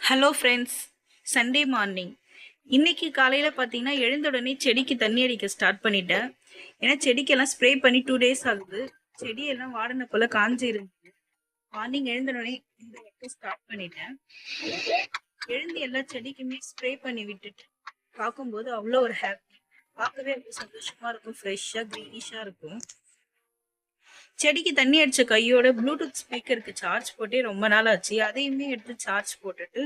Hello friends, Sunday morning. இன்னைக்கு காலையில் பார்த்தீங்கன்னா எழுந்த உடனே செடிக்கு தண்ணி அடிக்க ஸ்டார்ட் பண்ணிட்டேன். ஏன்னா செடிக்கெல்லாம் ஸ்ப்ரே பண்ணி 2 days ஆகுது. செடியெல்லாம் வாடின போல காஞ்சி இருந்துச்சு. மார்னிங் எழுந்த உடனே இந்த ஒர்க்கை ஸ்டார்ட் பண்ணிட்டேன். எழுந்து எல்லா செடிக்குமே ஸ்ப்ரே பண்ணி விட்டுட்டு பார்க்கும்போது அவ்வளோ ஒரு ஹாப்பி. பார்க்கவே அவ்வளோ சந்தோஷமா இருக்கும், ஃப்ரெஷ்ஷாக க்ரீனிஷாக இருக்கும். செடிக்கு தண்ணி அடிச்ச கையோட ப்ளூடூத் ஸ்பீக்கருக்கு சார்ஜ் போட்டே ரொம்ப நாள் ஆச்சு. அதையுமே எடுத்து சார்ஜ் போட்டுட்டு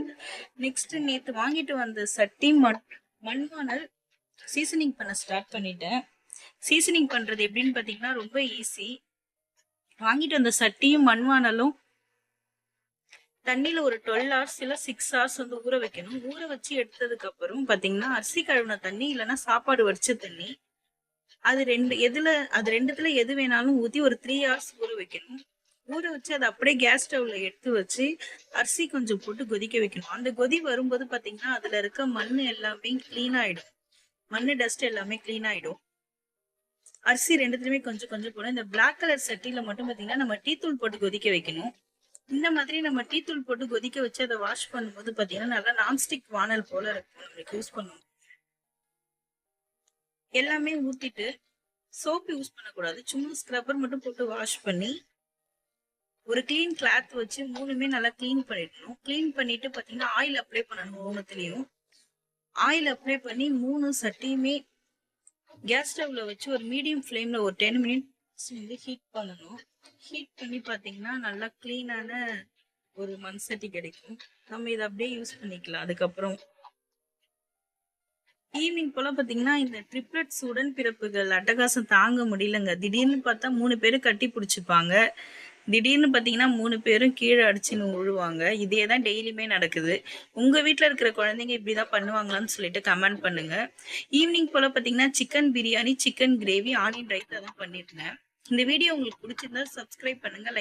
நெக்ஸ்ட் நேற்று வாங்கிட்டு வந்த சட்டி மண்வானல் சீசனிங் பண்ண ஸ்டார்ட் பண்ணிட்டேன். சீசனிங் பண்றது எப்படின்னு பார்த்தீங்கன்னா ரொம்ப ஈஸி. வாங்கிட்டு வந்த சட்டியும் மண்வானலும் தண்ணியில ஒரு 12 hours இல்லை 6 hours வந்து ஊற வைக்கணும். ஊற வச்சு எடுத்ததுக்கு அப்புறம் பார்த்தீங்கன்னா அரிசி கழுவின தண்ணி இல்லைன்னா சாப்பாடு வடிச்ச தண்ணி, அது ரெண்டுத்துல எது வேணாலும் ஊற்றி ஒரு 3 hours ஊற வைக்கணும். ஊற வச்சு அதை அப்படியே கேஸ் ஸ்டவ்ல எடுத்து வச்சு அரிசி கொஞ்சம் போட்டு கொதிக்க வைக்கணும். அந்த கொதி வரும்போது பாத்தீங்கன்னா அதுல இருக்க மண் எல்லாமே கிளீன் ஆயிடும். மண்ணு டஸ்ட் எல்லாமே கிளீன் ஆயிடும். அரிசி ரெண்டுத்துலயுமே கொஞ்சம் கொஞ்சம் போடும். இந்த பிளாக் கலர் சட்டியில மட்டும் பாத்தீங்கன்னா நம்ம டீ தூள் போட்டு கொதிக்க வைக்கணும். இந்த மாதிரி நம்ம டீ தூள் போட்டு கொதிக்க வச்சு அதை வாஷ் பண்ணும்போது பாத்தீங்கன்னா நல்லா நான்ஸ்டிக் வானல் போல இருக்கும், நம்மளுக்கு யூஸ் பண்ணணும். எல்லாமே ஊத்திட்டு சோப் யூஸ் பண்ணக்கூடாது, சும்மா ஸ்க்ரப்பர் மட்டும் போட்டு வாஷ் பண்ணி ஒரு கிளீன் கிளாத் வச்சு மூணுமே நல்லா கிளீன் பண்ணிடணும். கிளீன் பண்ணிட்டு பாத்தீங்கன்னா ஆயில் அப்ளை பண்ணணும். மூணுத்துலயும் ஆயில் அப்ளை பண்ணி 3 சட்டியுமே கேஸ் ஸ்டவ்ல வச்சு ஒரு மீடியம் ஃப்ளேம்ல ஒரு 10 minutes வந்து ஹீட் பண்ணணும். ஹீட் பண்ணி பாத்தீங்கன்னா நல்லா கிளீனான ஒரு மண் சட்டி கிடைக்கும். நம்ம இதை அப்படியே யூஸ் பண்ணிக்கலாம். அதுக்கப்புறம் ஈவினிங் போல பாத்தீங்கன்னா இந்த ட்ரிப்ளட்ஸ் உடன்பிறப்புகள் அட்டகாசம் தாங்க முடியலங்க. திடீர்னு பார்த்தா 3 பேரும் கட்டி பிடிச்சிப்பாங்க. திடீர்னு பார்த்தீங்கன்னா 3 பேரும் கீழே அடிச்சுன்னு விழுவாங்க. இதே தான் டெய்லியுமே நடக்குது. உங்கள் வீட்டில் இருக்கிற குழந்தைங்க இப்படி தான் பண்ணுவாங்களான்னு சொல்லிட்டு கமெண்ட் பண்ணுங்க. ஈவினிங் போல் பார்த்தீங்கன்னா chicken biryani, chicken gravy, onion raita தான் பண்ணியிருந்தேன். இந்த வீடியோ உங்களுக்கு பிடிச்சிருந்தா சப்ஸ்கிரைப் பண்ணுங்க.